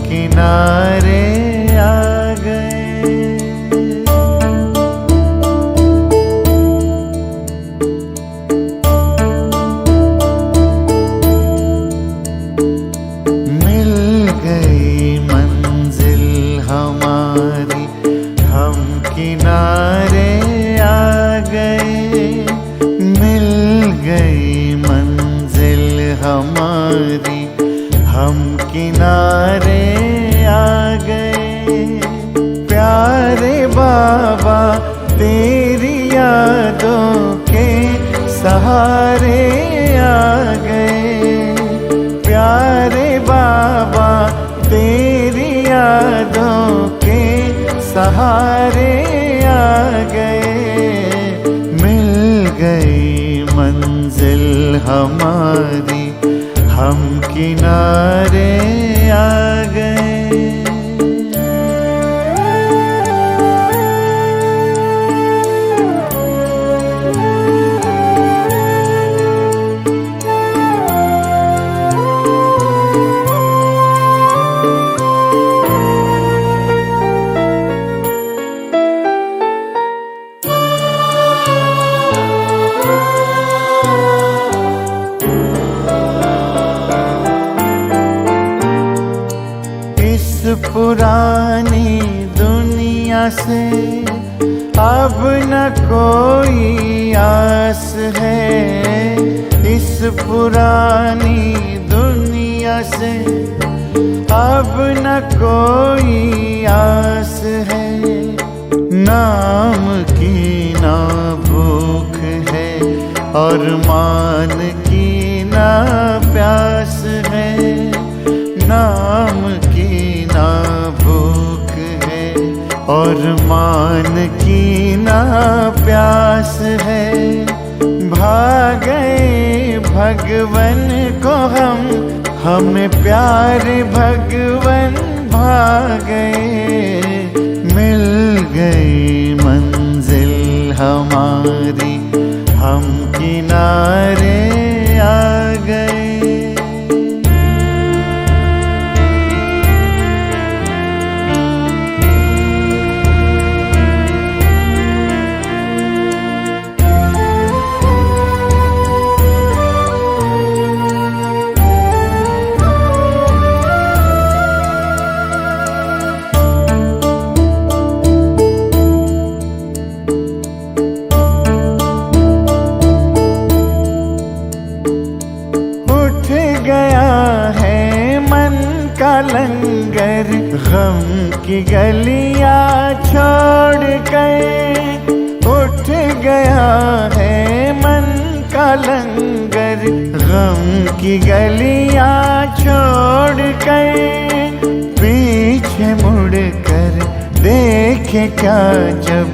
किनारे आ गए। मिल गई मंजिल हमारी, हम किनारे आ गए। मिल गई मंजिल हमारी, हम किनारे आ गए। प्यारे बाबा तेरी यादों के सहारे आ गए। प्यारे बाबा तेरी यादों के सहारे आ गए। मिल गई मंजिल हमारी, हम किनारे आ गए। पुरानी दुनिया से अब न कोई आस है। इस पुरानी दुनिया से अब न कोई आस है। नाम की ना भूख है और मान की ना प्यास है। नाम की ना भूख है और मान की ना प्यास है। भागे भगवन को हमें प्यार भगवन भागे। मिल गई मंजिल हमारी, हम किनारे आ गए। लंगर गम की गलियां छोड़ कर उठ गया है मन का लंगर। गम की गलियां छोड़ कर पीछे मुड़ कर देखे क्या जब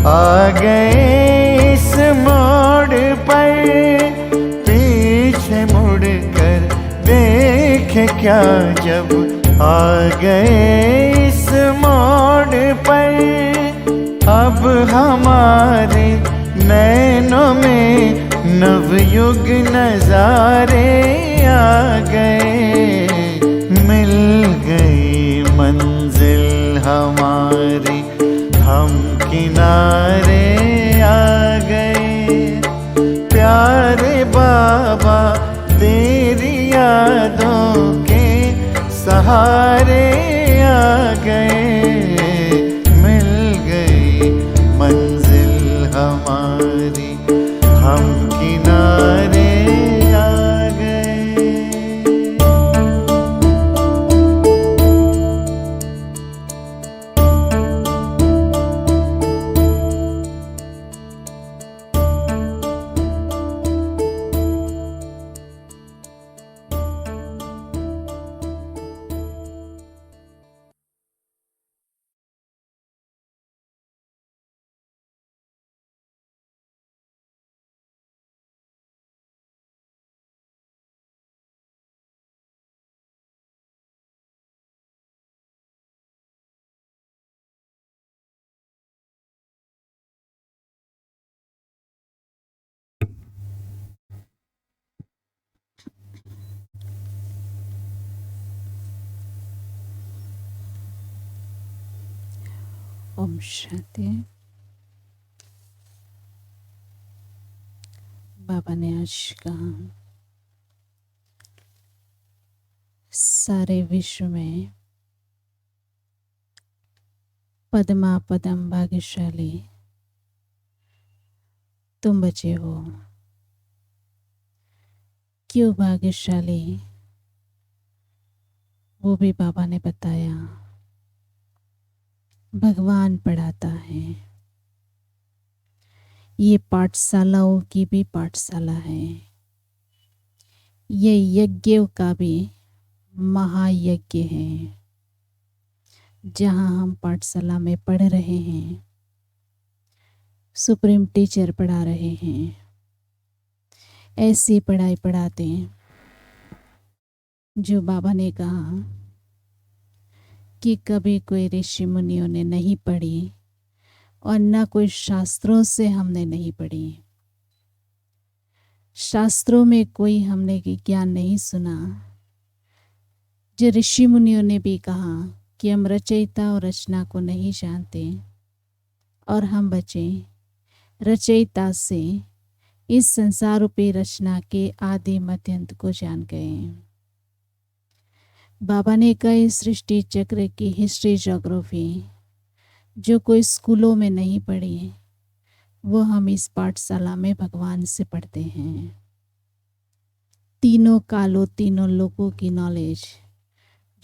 आ गए इस मोड़ पर। पीछे मुड़ कर देखे क्या जब आ गए इस मोड़ पर। अब हमारे नैनों में नवयुग नजारे आ गए। मिल गई मंजिल हमारी, हम किनारे आ गए। प्यारे बाबा तेरी यादों के सहारे आ गए। मिल गई मंजिल हमारी, हम किनारे आ गए। ओम शांति। बाबा ने आज कहा सारे विश्व में पद्मा पदम भाग्यशाली तुम बचे हो। क्यों भाग्यशाली, वो भी बाबा ने बताया। भगवान पढ़ाता है। ये पाठशालाओं की भी पाठशाला है। ये यज्ञों का भी महायज्ञ है। जहाँ हम पाठशाला में पढ़ रहे हैं, सुप्रीम टीचर पढ़ा रहे हैं, ऐसी पढ़ाई पढ़ाते हैं जो बाबा ने कहा कि कभी कोई ऋषि मुनियों ने नहीं पढ़ी और न कोई शास्त्रों से हमने नहीं पढ़ी। शास्त्रों में कोई हमने ज्ञान नहीं सुना। जो ऋषि मुनियों ने भी कहा कि हम रचयिता और रचना को नहीं जानते और हम बचे रचयिता से इस संसार रूपी रचना के आदि मध्यंत को जान गए। बाबा ने कई सृष्टि चक्र की हिस्ट्री ज्योग्राफी जो कोई स्कूलों में नहीं पढ़ी, वो हम इस पाठशाला में भगवान से पढ़ते हैं। तीनों कालों तीनों लोगों की नॉलेज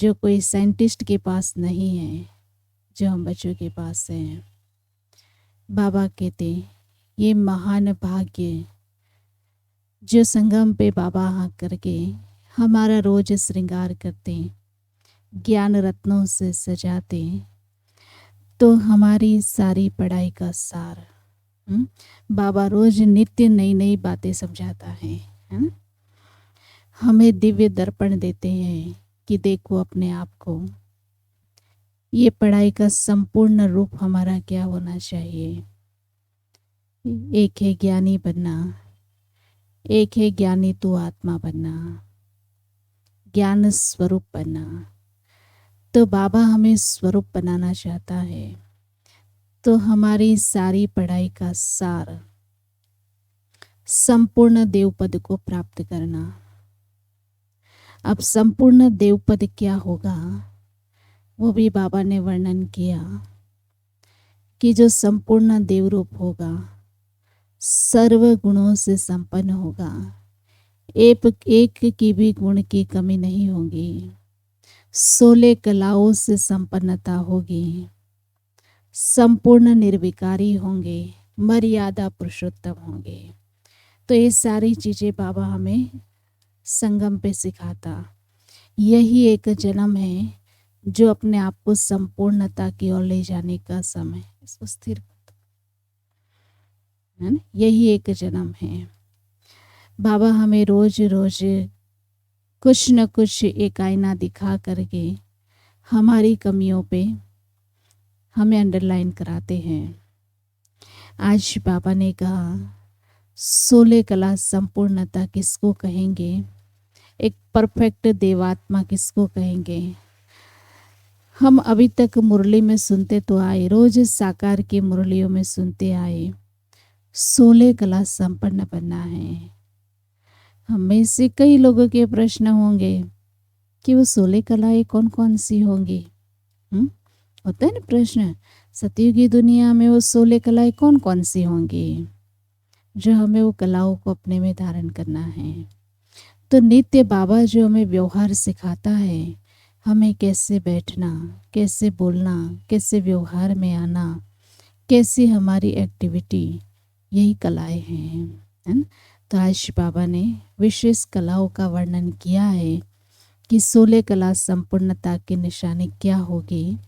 जो कोई साइंटिस्ट के पास नहीं है, जो हम बच्चों के पास है। बाबा कहते ये महान भाग्य जो संगम पे बाबा हाँ करके हमारा रोज श्रृंगार करते, ज्ञान रत्नों से सजाते, तो हमारी सारी पढ़ाई का सार बाबा रोज नित्य नई नई बातें समझाता है। हमें दिव्य दर्पण देते हैं कि देखो अपने आप को। ये पढ़ाई का संपूर्ण रूप हमारा क्या होना चाहिए। एक है ज्ञानी बनना, एक है ज्ञानी तो आत्मा बनना, ज्ञान स्वरूप बनना। तो बाबा हमें स्वरूप बनाना चाहता है। तो हमारी सारी पढ़ाई का सार संपूर्ण देवपद को प्राप्त करना। अब संपूर्ण देवपद क्या होगा, वो भी बाबा ने वर्णन किया कि जो संपूर्ण देवरूप होगा, सर्व गुणों से संपन्न होगा, एक की भी गुण की कमी नहीं होगी, 16 कलाओं से संपन्नता होगी, संपूर्ण निर्विकारी होंगे, मर्यादा पुरुषोत्तम होंगे। तो ये सारी चीजें बाबा हमें संगम पे सिखाता। यही एक जन्म है जो अपने आप को संपूर्णता की ओर ले जाने का समय। इसको स्थिर है ना, यही एक जन्म है। बाबा हमें रोज रोज कुछ न कुछ एक आईना दिखा करके हमारी कमियों पे हमें अंडरलाइन कराते हैं। आज बाबा ने कहा 16 कला संपूर्णता किसको कहेंगे, एक परफेक्ट देवात्मा किसको कहेंगे। हम अभी तक मुरली में सुनते तो आए, रोज साकार की मुरलियों में सुनते आए, 16 कला संपन्न बनना है। हमें से कई लोगों के प्रश्न होंगे कि वो 16 कलाएं कौन कौन सी होंगी। होता है ना प्रश्न, सतयुग की दुनिया में वो 16 कलाएं कौन कौन सी होंगी, जो हमें वो कलाओं को अपने में धारण करना है। तो नित्य बाबा जो हमें व्यवहार सिखाता है, हमें कैसे बैठना, कैसे बोलना, कैसे व्यवहार में आना, कैसी हमारी एक्टिविटी, यही कलाएं हैं, है ना। तो आज बाबा ने विशेष कलाओं का वर्णन किया है कि 16 कला संपूर्णता की निशानी क्या होगी।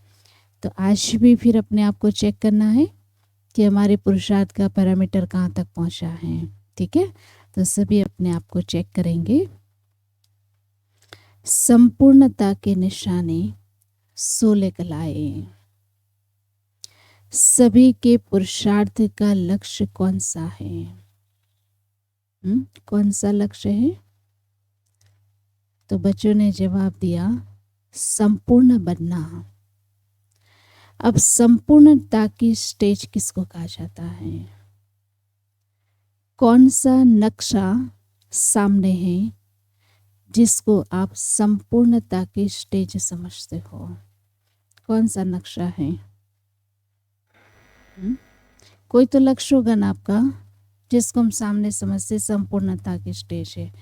तो आज भी फिर अपने आप को चेक करना है कि हमारे पुरुषार्थ का पैरामीटर कहाँ तक पहुँचा है। ठीक है, तो सभी अपने आप को चेक करेंगे। संपूर्णता के निशाने 16 कलाएं। सभी के पुरुषार्थ का लक्ष्य कौन सा है? कौन सा लक्ष्य है? तो बच्चों ने जवाब दिया संपूर्ण बनना। अब संपूर्णता की स्टेज किसको कहा जाता है? कौन सा नक्शा सामने है जिसको आप संपूर्णता की स्टेज समझते हो? कौन सा नक्शा है? कोई तो लक्ष्य होगा ना आपका, जिसको हम सामने समझते संपूर्णता की स्टेज है।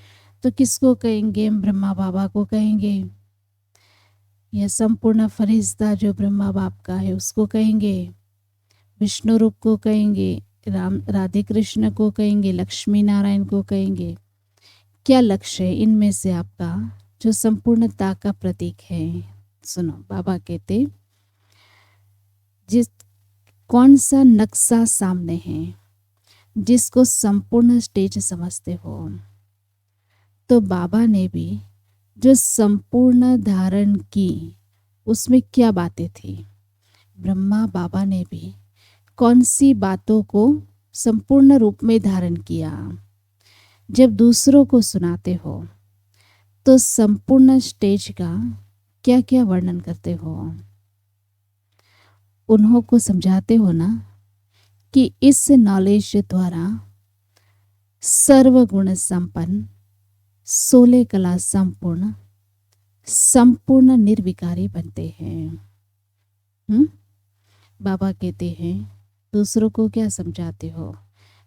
तो किसको कहेंगे? ब्रह्मा बाबा को कहेंगे, यह संपूर्ण फरिश्ता जो ब्रह्मा बाप का है उसको कहेंगे, विष्णु रूप को कहेंगे, राधे कृष्ण को कहेंगे, लक्ष्मी नारायण को कहेंगे। क्या लक्ष्य है इनमें से आपका जो संपूर्णता का प्रतीक है? सुनो, बाबा कहते जिस कौन सा नक्शा सामने है जिसको संपूर्ण स्टेज समझते हो? तो बाबा ने भी जो संपूर्ण धारण की उसमें क्या बातें थी? ब्रह्मा बाबा ने भी कौन सी बातों को संपूर्ण रूप में धारण किया? जब दूसरों को सुनाते हो तो संपूर्ण स्टेज का क्या क्या वर्णन करते हो? उन्हों को समझाते हो ना कि इस नॉलेज द्वारा सर्वगुण संपन्न, 16 कला संपूर्ण, संपूर्ण निर्विकारी बनते हैं। बाबा कहते हैं दूसरों को क्या समझाते हो?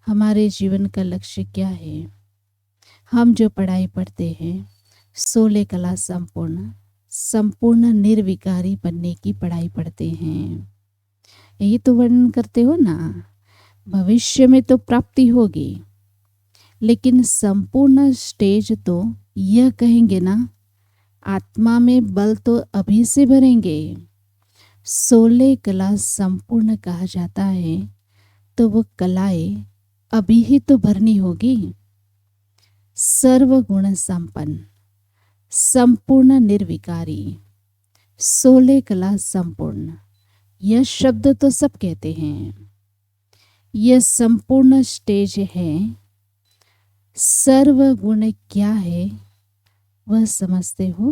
हमारे जीवन का लक्ष्य क्या है? हम जो पढ़ाई पढ़ते हैं 16 कला संपूर्ण, संपूर्ण निर्विकारी बनने की पढ़ाई पढ़ते हैं। यही तो वर्णन करते हो ना। भविष्य में तो प्राप्ति होगी, लेकिन संपूर्ण स्टेज तो यह कहेंगे ना, आत्मा में बल तो अभी से भरेंगे। 16 कला संपूर्ण कहा जाता है तो वो कलाएं अभी ही तो भरनी होगी। सर्वगुण संपन्न, संपूर्ण निर्विकारी, 16 कला संपूर्ण, यह शब्द तो सब कहते हैं। यह संपूर्ण स्टेज है। सर्वगुण क्या है वह समझते हो?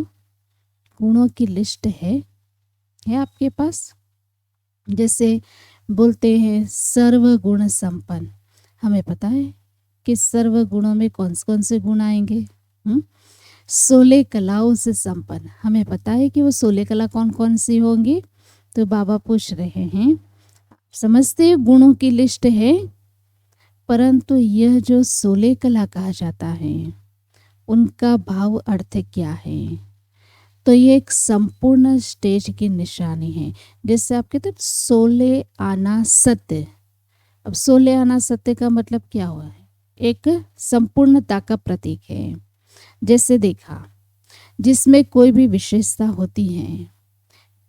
गुणों की लिस्ट है आपके पास। जैसे बोलते हैं सर्वगुण संपन्न, हमें पता है कि सर्व गुणों में कौन से गुण आएंगे। 16 कलाओं से संपन्न, हमें पता है कि वो 16 कला कौन कौन सी होंगी। तो बाबा पूछ रहे हैं, समझते हैं गुणों की लिस्ट है, परंतु यह जो 16 कला कहा जाता है उनका भाव अर्थ क्या है? तो ये एक संपूर्ण स्टेज की निशानी है। जैसे आप कहते 16 आना सत्य। अब 16 आना सत्य का मतलब क्या हुआ है? एक संपूर्णता का प्रतीक है। जैसे देखा, जिसमें कोई भी विशेषता होती है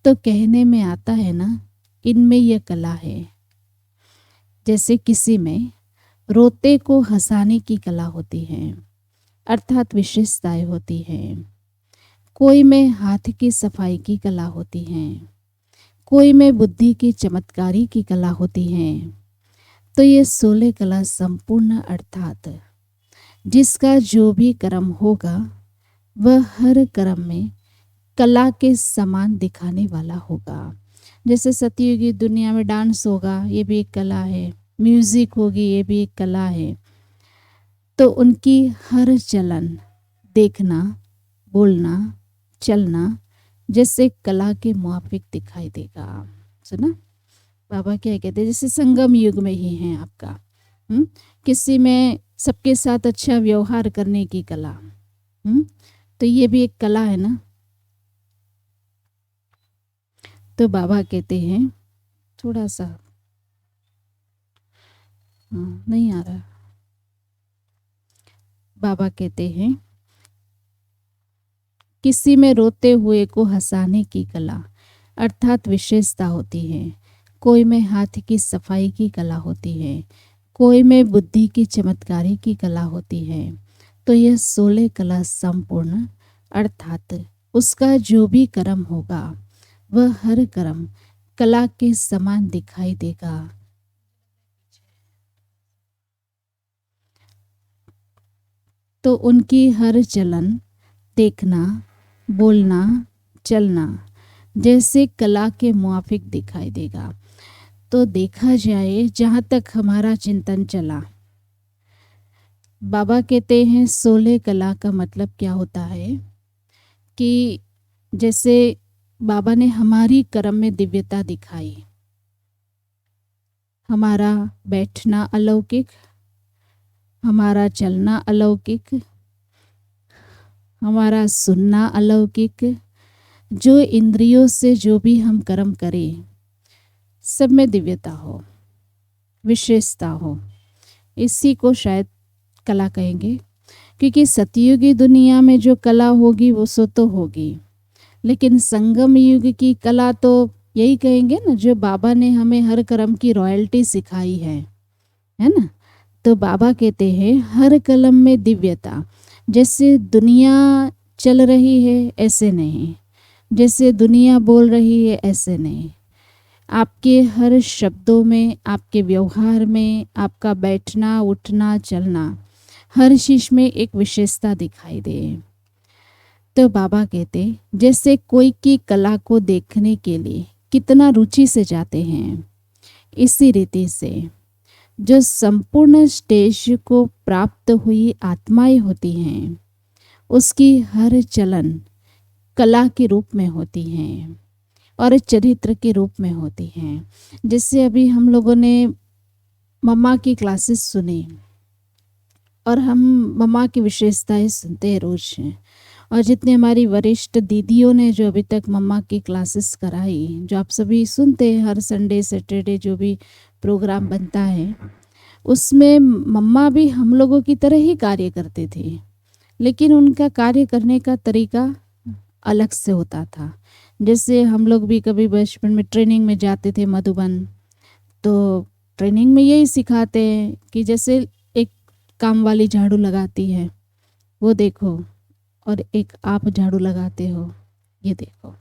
तो कहने में आता है ना, इनमें यह कला है। जैसे किसी में रोते को हंसाने की कला होती है, अर्थात विशेषताएं होती हैं। कोई में हाथ की सफाई की कला होती है, कोई में बुद्धि की चमत्कारी की कला होती है। तो ये 16 कला संपूर्ण, अर्थात जिसका जो भी कर्म होगा वह हर कर्म में कला के समान दिखाने वाला होगा। जैसे सतयुगी दुनिया में डांस होगा, ये भी एक कला है। म्यूजिक होगी, ये भी एक कला है। तो उनकी हर चलन, देखना, बोलना, चलना जैसे कला के मुआफिक दिखाई देगा। सुना बाबा क्या कहते हैं? जैसे संगम युग में ही है आपका। किसी में सबके साथ अच्छा व्यवहार करने की कला, तो ये भी एक कला है ना। तो बाबा कहते हैं, थोड़ा सा नहीं आ रहा। बाबा कहते हैं किसी में रोते हुए को हंसाने की कला, अर्थात विशेषता होती है। कोई में हाथ की सफाई की कला होती है, कोई में बुद्धि की चमत्कारी की कला होती है। तो यह 16 कला संपूर्ण, अर्थात उसका जो भी कर्म होगा वह हर कर्म कला के समान दिखाई देगा। तो उनकी हर चलन, देखना, बोलना, चलना जैसे कला के मुआफिक दिखाई देगा। तो देखा जाए, जहाँ तक हमारा चिंतन चला, बाबा कहते हैं 16 कला का मतलब क्या होता है कि जैसे बाबा ने हमारी कर्म में दिव्यता दिखाई, हमारा बैठना अलौकिक, हमारा चलना अलौकिक, हमारा सुनना अलौकिक, जो इंद्रियों से जो भी हम कर्म करें सब में दिव्यता हो, विशेषता हो, इसी को शायद कला कहेंगे। क्योंकि सतयुगी दुनिया में जो कला होगी वो सो तो होगी, लेकिन संगम युग की कला तो यही कहेंगे ना, जो बाबा ने हमें हर कर्म की रॉयल्टी सिखाई है ना। तो बाबा कहते हैं हर कलम में दिव्यता। जैसे दुनिया चल रही है ऐसे नहीं, जैसे दुनिया बोल रही है ऐसे नहीं। आपके हर शब्दों में, आपके व्यवहार में, आपका बैठना उठना चलना, हर चीज में एक विशेषता दिखाई दे। तो बाबा कहते जैसे कोई की कला को देखने के लिए कितना रुचि से जाते हैं, इसी रीति से जो संपूर्ण स्टेज को प्राप्त हुई आत्माएं होती हैं, उसकी हर चलन कला के रूप में होती हैं और चरित्र के रूप में होती हैं। जैसे अभी हम लोगों ने मम्मा की क्लासेस सुनी और हम मम्मा की विशेषताएं सुनते हैं रोज हैं, और जितने हमारी वरिष्ठ दीदियों ने जो अभी तक मम्मा की क्लासेस कराई, जो आप सभी सुनते हैं हर संडे सैटरडे जो भी प्रोग्राम बनता है, उसमें मम्मा भी हम लोगों की तरह ही कार्य करते थे, लेकिन उनका कार्य करने का तरीका अलग से होता था। जैसे हम लोग भी कभी बचपन में ट्रेनिंग में जाते थे मधुबन, तो ट्रेनिंग में यही सिखाते हैं कि जैसे एक काम वाली झाड़ू लगाती है वो देखो, और एक आप झाड़ू लगाते हो ये देखो,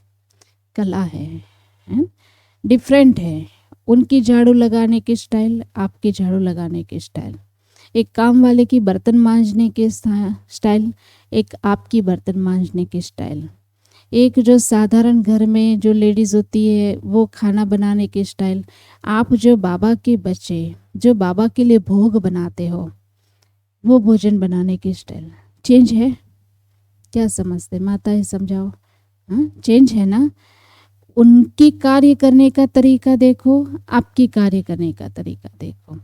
कला है, डिफरेंट है। उनकी झाड़ू लगाने की स्टाइल, आपकी झाड़ू लगाने की स्टाइल, एक काम वाले की बर्तन मांजने की स्टाइल, एक आपकी बर्तन मांजने की स्टाइल, एक जो साधारण घर में जो लेडीज़ होती है वो खाना बनाने की स्टाइल, आप जो बाबा के बच्चे जो बाबा के लिए भोग बनाते हो वो भोजन बनाने की स्टाइल चेंज है। क्या समझते माताएं, समझाओ। हाँ, चेंज है ना। उनकी कार्य करने का तरीका देखो, आपकी कार्य करने का तरीका देखो।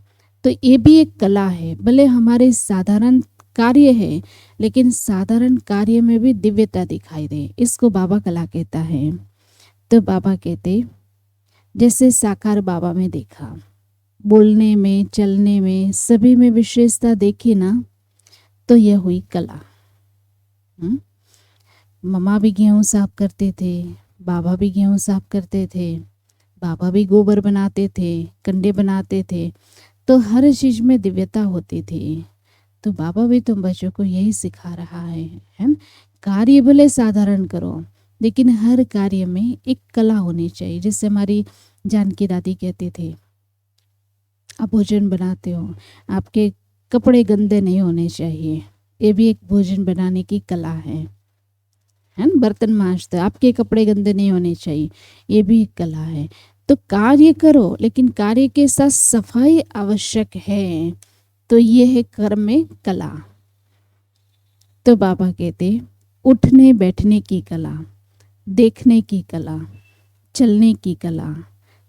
तो ये भी एक कला है। भले हमारे साधारण कार्य है, लेकिन साधारण कार्य में भी दिव्यता दिखाई दे, इसको बाबा कला कहता है। तो बाबा कहते जैसे साकार बाबा में देखा, बोलने में, चलने में, सभी में विशेषता देखी ना, तो यह हुई कला। मम्मा भी गेहूँ साफ करते थे, बाबा भी गेहूँ साफ करते थे, बाबा भी गोबर बनाते थे, कंडे बनाते थे, तो हर चीज़ में दिव्यता होती थी। तो बाबा भी तुम बच्चों को यही सिखा रहा है ना। कार्य भले साधारण करो, लेकिन हर कार्य में एक कला होनी चाहिए। जैसे हमारी जानकी दादी कहती थी, आप भोजन बनाते हो, आपके कपड़े गंदे नहीं होने चाहिए, ये भी एक भोजन बनाने की कला है ना। बर्तन मांजते, आपके कपड़े गंदे नहीं होने चाहिए, ये भी एक कला है। तो कार्य करो, लेकिन कार्य के साथ सफाई आवश्यक है, तो ये है कर्म में कला। तो बाबा कहते उठने बैठने की कला, देखने की कला, चलने की कला,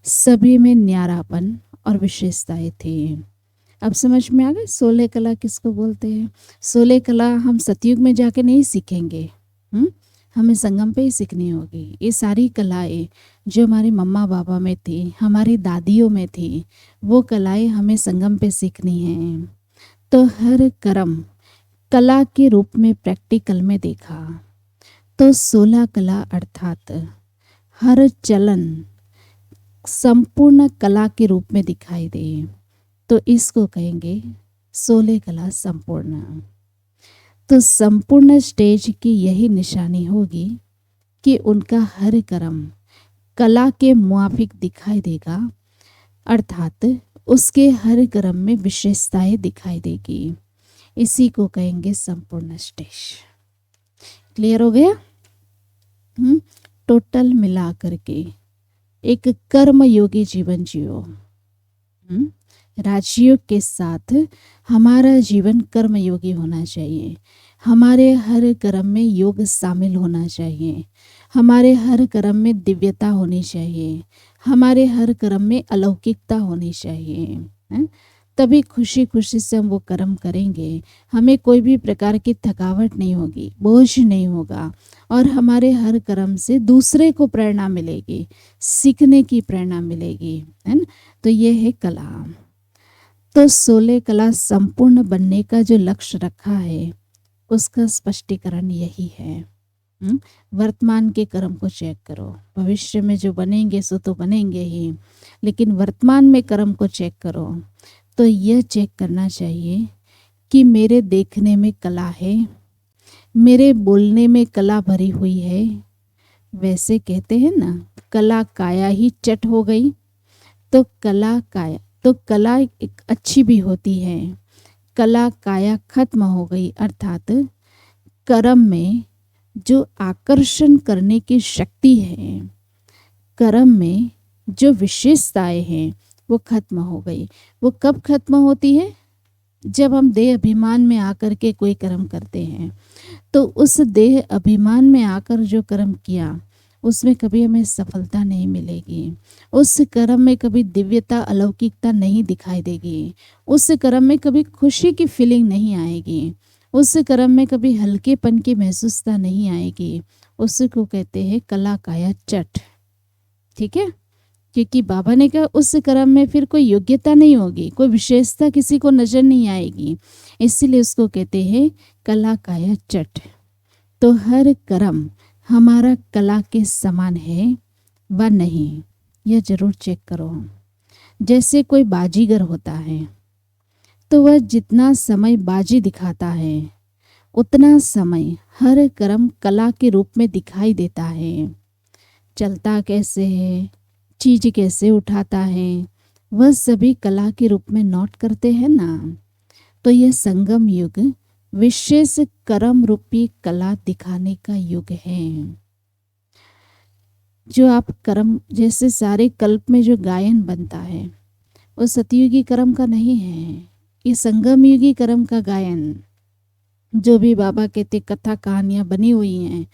सभी में न्यारापन और विशेषताएं थी। अब समझ में आ गए 16 कला किसको बोलते हैं। 16 कला हम सतयुग में जाके नहीं सीखेंगे, हमें संगम पे ही सीखनी होगी। ये सारी कलाएं जो हमारी मम्मा बाबा में थी, हमारी दादियों में थी, वो कलाएं हमें संगम पे सीखनी हैं। तो हर कर्म कला के रूप में प्रैक्टिकल में देखा, तो 16 कला अर्थात हर चलन संपूर्ण कला के रूप में दिखाई दे, तो इसको कहेंगे 16 कला संपूर्ण। तो संपूर्ण स्टेज की यही निशानी होगी कि उनका हर कर्म कला के मुआफिक दिखाई देगा, अर्थात उसके हर कर्म में विशेषताएं दिखाई देगी। इसी को कहेंगे संपूर्ण स्टेज। क्लियर हो गया? टोटल मिला करके एक कर्म योगी जीवन जियो। राजयोग के साथ हमारा जीवन कर्म योगी होना चाहिए। हमारे हर कर्म में योग शामिल होना चाहिए। हमारे हर कर्म में दिव्यता होनी चाहिए। हमारे हर कर्म में अलौकिकता होनी चाहिए, है? तभी खुशी खुशी से हम वो कर्म करेंगे। हमें कोई भी प्रकार की थकावट नहीं होगी, बोझ नहीं होगा, और हमारे हर कर्म से दूसरे को प्रेरणा मिलेगी, सीखने की प्रेरणा मिलेगी, है ना। तो ये है कला। तो 16 कला संपूर्ण बनने का जो लक्ष्य रखा है उसका स्पष्टीकरण यही है। वर्तमान के कर्म को चेक करो। भविष्य में जो बनेंगे सो तो बनेंगे ही, लेकिन वर्तमान में कर्म को चेक करो। तो यह चेक करना चाहिए कि मेरे देखने में कला है, मेरे बोलने में कला भरी हुई है। वैसे कहते हैं ना, कला काया ही चट हो गई। तो कला एक अच्छी भी होती है। कला काया खत्म हो गई, अर्थात कर्म में जो आकर्षण करने की शक्ति है, कर्म में जो विशेषताएं हैं वो खत्म हो गई। वो कब खत्म होती है? जब हम देह अभिमान में आकर के कोई कर्म करते हैं। तो उस देह अभिमान में आकर जो कर्म किया उसमें कभी हमें सफलता नहीं मिलेगी। उस कर्म में कभी दिव्यता अलौकिकता नहीं दिखाई देगी। उस कर्म में कभी खुशी की फीलिंग नहीं आएगी। उस कर्म में कभी हल्केपन की महसूसता नहीं आएगी। उसको कहते हैं कला काया चट। ठीक है, क्योंकि बाबा ने कहा उस कर्म में फिर कोई योग्यता नहीं होगी, कोई विशेषता किसी को नजर नहीं आएगी, इसीलिए उसको कहते हैं कला काया चट। तो हर कर्म हमारा कला के समान है व नहीं, यह जरूर चेक करो। जैसे कोई बाजीगर होता है तो वह जितना समय बाजी दिखाता है उतना समय हर कर्म कला के रूप में दिखाई देता है। चलता कैसे है, चीज कैसे उठाता है, वह सभी कला के रूप में नोट करते हैं ना। तो यह संगम युग विशेष कर्म रूपी कला दिखाने का युग है। जो आप कर्म, जैसे सारे कल्प में जो गायन बनता है वो सतयुगी कर्म का नहीं है, ये संगम युगी कर्म का गायन। जो भी बाबा कहते कथा कहानियाँ बनी हुई हैं,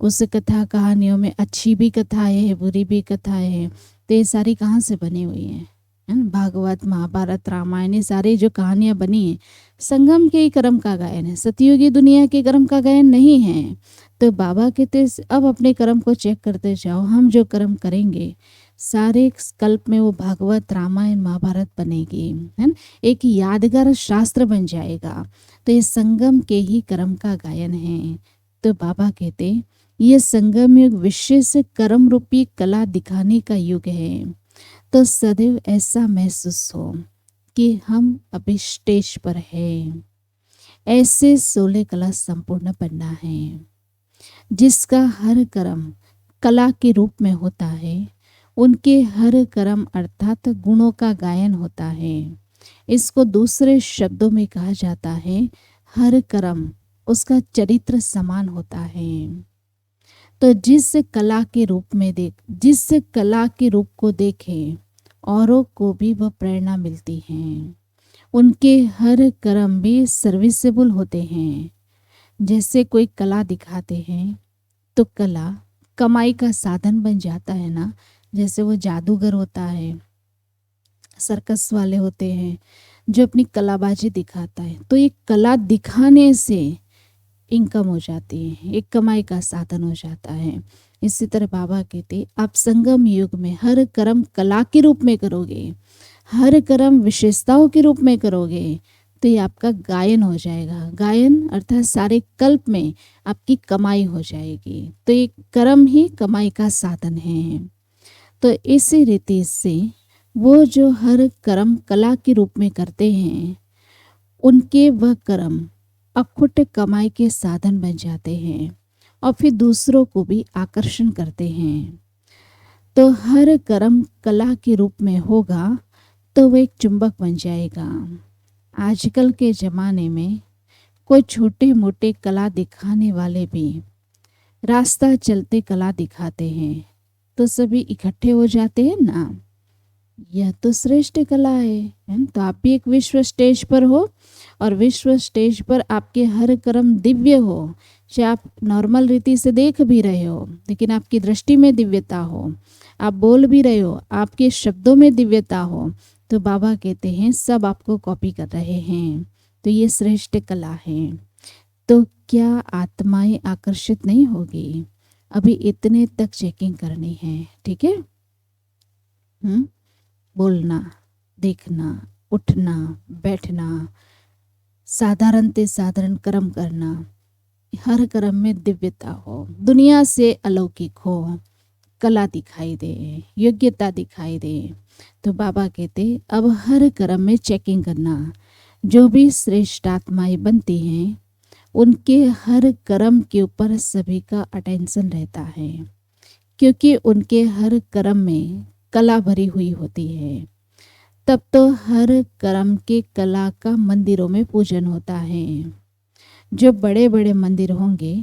उस कथा कहानियों में अच्छी भी कथाएं हैं, बुरी भी कथाएं हैं। तो ये सारी कहाँ से बनी हुई हैं? भागवत, महाभारत, रामायण, ये सारी जो कहानियाँ बनी हैं संगम के ही कर्म का गायन है, सतयुगी दुनिया के कर्म का गायन नहीं है। तो बाबा कहते अब अपने कर्म को चेक करते जाओ। हम जो कर्म करेंगे सारे कल्प में वो भागवत, रामायण, महाभारत बनेगी, है ना, एक यादगार शास्त्र बन जाएगा। तो ये संगम के ही कर्म का गायन है। तो बाबा कहते ये संगम युग विशेष कर्म रूपी कला दिखाने का युग है। तो सदैव ऐसा महसूस हो कि हम अभी स्टेज पर हैं। ऐसे 16 कला संपूर्ण बनना है, जिसका हर कर्म कला के रूप में होता है। उनके हर कर्म अर्थात गुणों का गायन होता है। इसको दूसरे शब्दों में कहा जाता है हर कर्म उसका चरित्र समान होता है। तो जिस कला के रूप को देखे औरों को भी वह प्रेरणा मिलती है। उनके हर कर्म भी सर्विसेबल होते हैं। जैसे कोई कला दिखाते हैं तो कला कमाई का साधन बन जाता है ना। जैसे वो जादूगर होता है, सर्कस वाले होते हैं जो अपनी कलाबाजी दिखाता है, तो ये कला दिखाने से इनकम हो जाती है, एक कमाई का साधन हो जाता है। इसी तरह बाबा कहते आप संगम युग में हर कर्म कला के रूप में करोगे, हर कर्म विशेषताओं के रूप में करोगे, तो ये आपका गायन हो जाएगा। गायन अर्थात सारे कल्प में आपकी कमाई हो जाएगी। तो ये कर्म ही कमाई का साधन है। तो इसी रीति से वो जो हर कर्म कला के रूप में करते हैं, उनके वह कर्म अखुट कमाई के साधन बन जाते हैं और फिर दूसरों को भी आकर्षण करते हैं। तो हर कर्म कला के रूप में होगा तो वह एक चुंबक बन जाएगा। आजकल के ज़माने में कोई छोटे मोटे कला दिखाने वाले भी रास्ता चलते कला दिखाते हैं तो सभी इकट्ठे हो जाते हैं ना। यह तो श्रेष्ठ कला है ना? तो आप भी एक विश्व स्टेज पर हो और विश्व स्टेज पर आपके हर कर्म दिव्य हो। चाहे आप नॉर्मल रीति से देख भी रहे हो लेकिन आपकी दृष्टि में दिव्यता हो, आप बोल भी रहे हो आपके शब्दों में दिव्यता हो, तो बाबा कहते हैं सब आपको कॉपी कर रहे हैं। तो ये श्रेष्ठ कला है। तो क्या आत्माएं आकर्षित नहीं होगी? अभी इतने तक चेकिंग करनी है, ठीक है। बोलना, देखना, उठना, बैठना, साधारण से साधारण कर्म करना, हर कर्म में दिव्यता हो, दुनिया से अलौकिक हो, कला दिखाई दे, योग्यता दिखाई दे। तो बाबा कहते अब हर कर्म में चेकिंग करना। जो भी श्रेष्ठ आत्माएं बनती हैं उनके हर कर्म के ऊपर सभी का अटेंशन रहता है, क्योंकि उनके हर कर्म में कला भरी हुई होती है। तब तो हर कर्म के कला का मंदिरों में पूजन होता है। जो बड़े बड़े मंदिर होंगे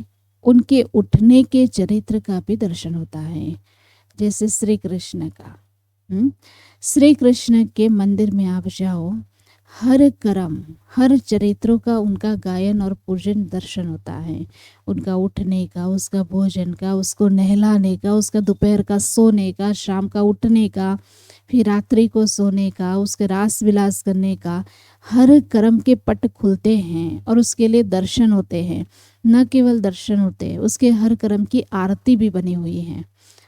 उनके उठने के चरित्र का भी दर्शन होता है। जैसे श्री कृष्ण का, श्री कृष्ण के मंदिर में आप जाओ, हर कर्म हर चरित्रों का उनका गायन और पूजन दर्शन होता है। उनका उठने का, उसका भोजन का, उसको नहलाने का, उसका दोपहर का सोने का, शाम का उठने का, फिर रात्रि को सोने का, उसके रास विलास करने का, हर कर्म के पट खुलते हैं और उसके लिए दर्शन होते हैं। न केवल दर्शन होते हैं, उसके हर कर्म की आरती भी बनी हुई है,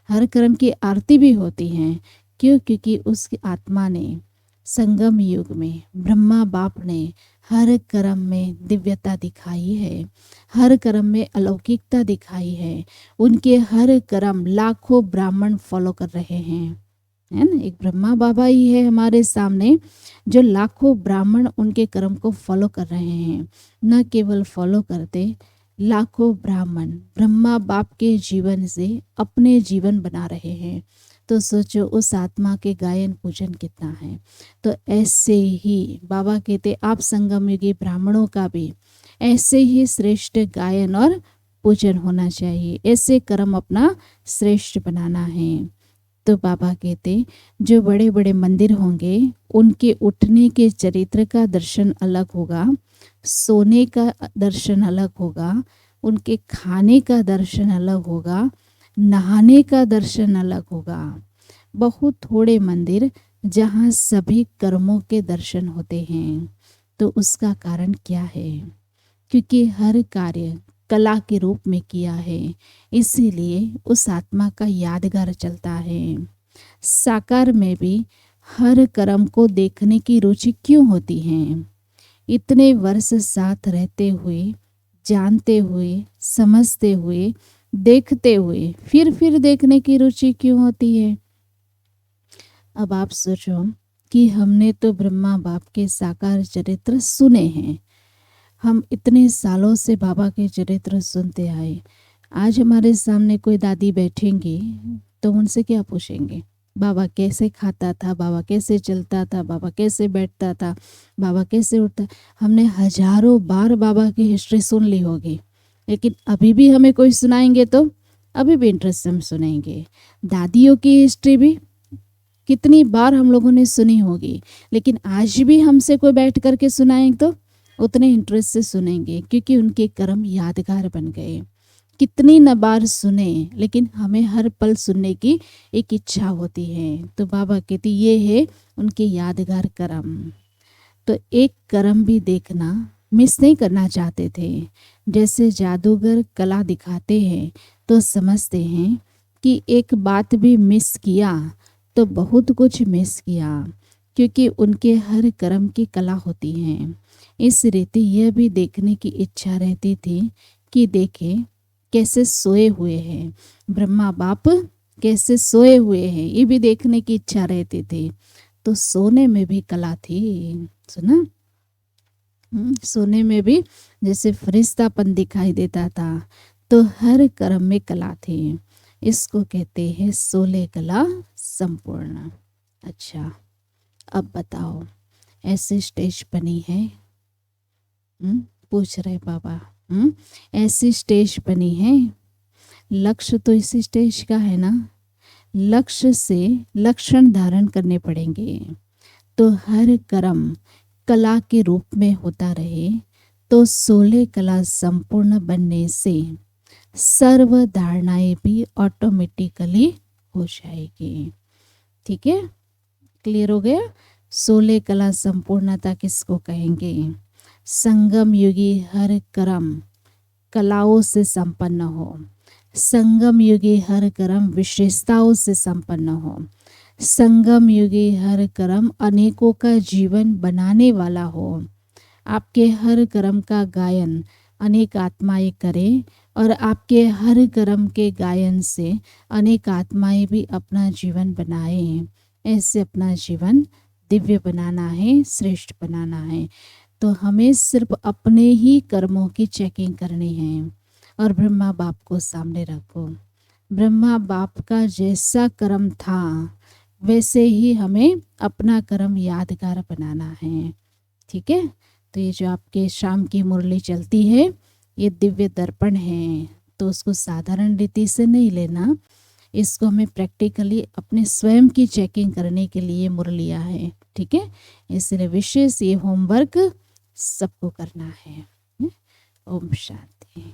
हर कर्म की आरती भी होती हैं। क्यों? क्योंकि उसकी आत्मा ने संगम युग में ब्रह्मा बाप ने हर कर्म में दिव्यता दिखाई है, हर कर्म में अलौकिकता दिखाई है। उनके हर कर्म लाखों ब्राह्मण फॉलो कर रहे हैं, है ना। एक ब्रह्मा बाबा ही है हमारे सामने जो लाखों ब्राह्मण उनके कर्म को फॉलो कर रहे हैं। न केवल फॉलो करते, लाखों ब्राह्मण ब्रह्मा बाप के जीवन से अपने जीवन बना रहे हैं। तो सोचो उस आत्मा के गायन पूजन कितना है। तो ऐसे ही बाबा कहते आप संगम युगी ब्राह्मणों का भी ऐसे ही श्रेष्ठ गायन और पूजन होना चाहिए, ऐसे कर्म अपना श्रेष्ठ बनाना है। तो बाबा कहते जो बड़े बड़े मंदिर होंगे उनके उठने के चरित्र का दर्शन अलग होगा, सोने का दर्शन अलग होगा, उनके खाने का दर्शन अलग होगा, नहाने का दर्शन अलग होगा। बहुत थोड़े मंदिर जहाँ सभी कर्मों के दर्शन होते हैं। तो उसका कारण क्या है? क्योंकि हर कार्य कला के रूप में किया है, इसीलिए उस आत्मा का यादगार चलता है। साकार में भी हर कर्म को देखने की रुचि क्यों होती है? इतने वर्ष साथ रहते हुए, जानते हुए, समझते हुए, देखते हुए फिर देखने की रुचि क्यों होती है? अब आप सोचो कि हमने तो ब्रह्मा बाप के साकार चरित्र सुने हैं, हम इतने सालों से बाबा के चरित्र सुनते आए। आज हमारे सामने कोई दादी बैठेंगी तो उनसे क्या पूछेंगे? बाबा कैसे खाता था, बाबा कैसे चलता था, बाबा कैसे बैठता था, बाबा कैसे उठता। हमने हजारों बार बाबा की हिस्ट्री सुन ली होगी, लेकिन अभी भी हमें कोई सुनाएंगे तो अभी भी इंटरेस्ट से हम सुनेंगे। दादियों की हिस्ट्री भी कितनी बार हम लोगों ने सुनी होगी, लेकिन आज भी हमसे कोई बैठ करके सुनाएंगे तो उतने इंटरेस्ट से सुनेंगे, क्योंकि उनके कर्म यादगार बन गए। कितनी न बार सुने, लेकिन हमें हर पल सुनने की एक इच्छा होती है। तो बाबा कहते ये है उनके यादगार कर्म। तो एक कर्म भी देखना मिस नहीं करना चाहते थे। जैसे जादूगर कला दिखाते हैं तो समझते हैं कि एक बात भी मिस किया तो बहुत कुछ मिस किया, क्योंकि उनके हर कर्म की कला होती है। इस रीति यह भी देखने की इच्छा रहती थी कि देखें कैसे सोए हुए हैं ब्रह्मा बाप, कैसे सोए हुए हैं, ये भी देखने की इच्छा रहती थी। तो सोने में भी कला थी, सुना। सोने में भी जैसे फरिश्तापन दिखाई देता था, तो हर कर्म में कला थी। इसको कहते हैं सोले कला संपूर्ण। अच्छा, अब बताओ ऐसे स्टेज बनी है? पूछ रहे बाबा। ऐसी स्टेज बनी है लक्ष्य तो इस स्टेज का है ना, लक्ष्य से लक्षण धारण करने पड़ेंगे। तो हर कर्म कला के रूप में होता रहे तो 16 कला संपूर्ण बनने से सर्व धारणाएं भी ऑटोमेटिकली हो जाएगी। ठीक है, क्लियर हो गया। 16 कला संपूर्णता किसको कहेंगे? संगम युगी हर कर्म कलाओं से संपन्न हो, संगम युगी हर कर्म विशेषताओं से संपन्न हो, संगम युगी हर कर्म अनेकों का जीवन बनाने वाला हो। आपके हर कर्म का गायन अनेक आत्माएं करें और आपके हर कर्म के गायन से अनेक आत्माएं भी अपना जीवन बनाएं। ऐसे अपना जीवन दिव्य बनाना है, श्रेष्ठ बनाना है। तो हमें सिर्फ अपने ही कर्मों की चेकिंग करनी है और ब्रह्मा बाप को सामने रखो। ब्रह्मा बाप का जैसा कर्म था वैसे ही हमें अपना कर्म यादगार बनाना है। ठीक है, तो ये जो आपके शाम की मुरली चलती है ये दिव्य दर्पण है, तो उसको साधारण रीति से नहीं लेना, इसको हमें प्रैक्टिकली अपने स्वयं की चेकिंग करने के लिए मुरलियाँ है। ठीक है, इसलिए विशेष ये होमवर्क सबको करना है। ओम शांति।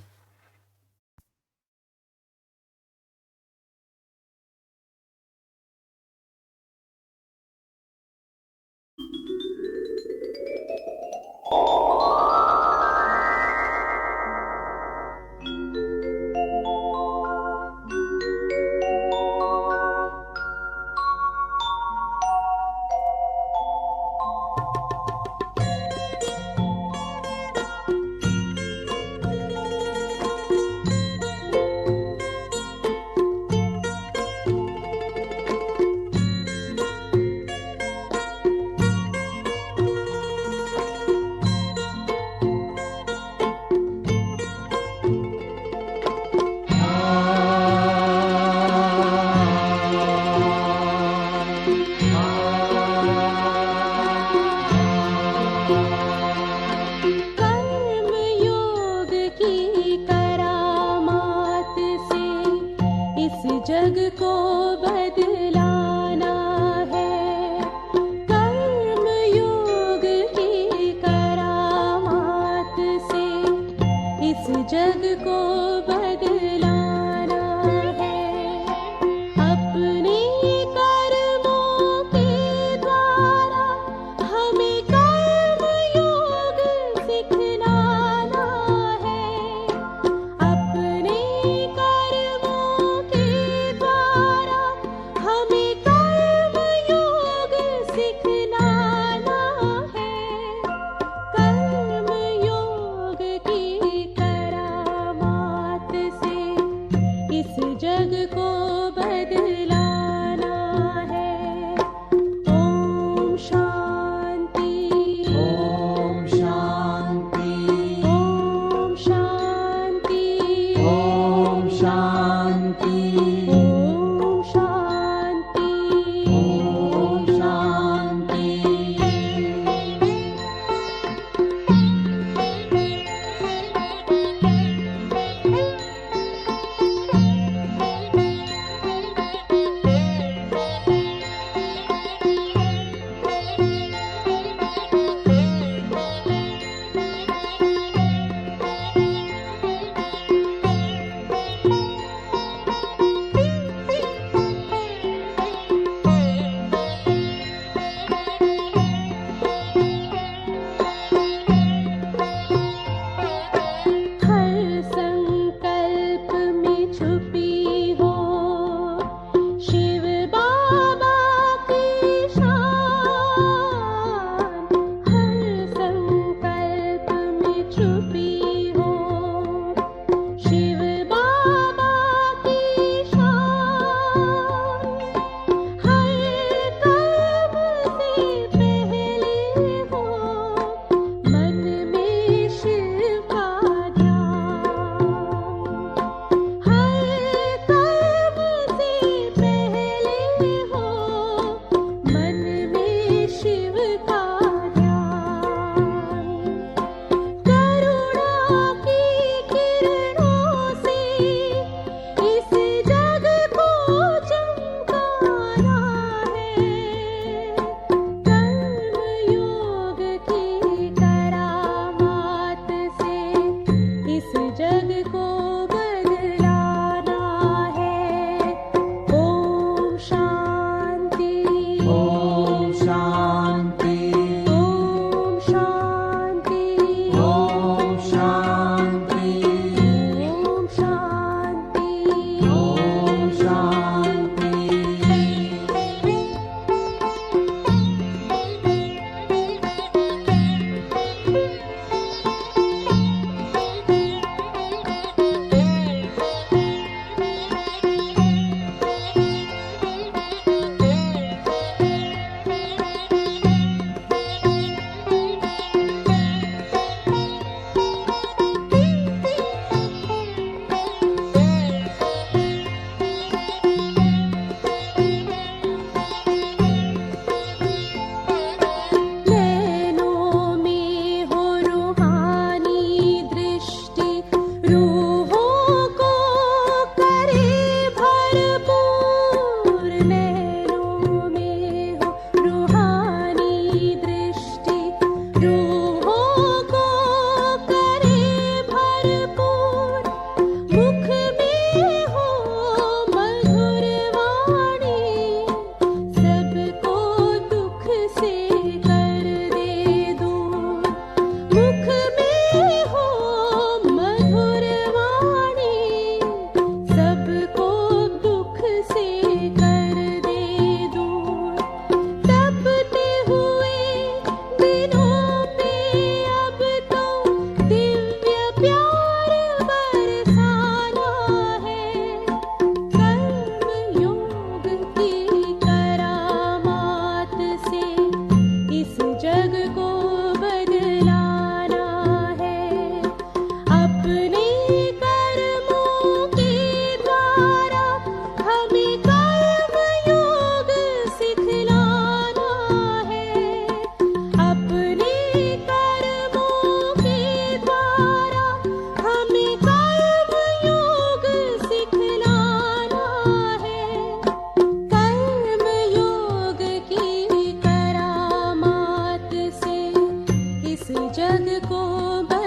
जग को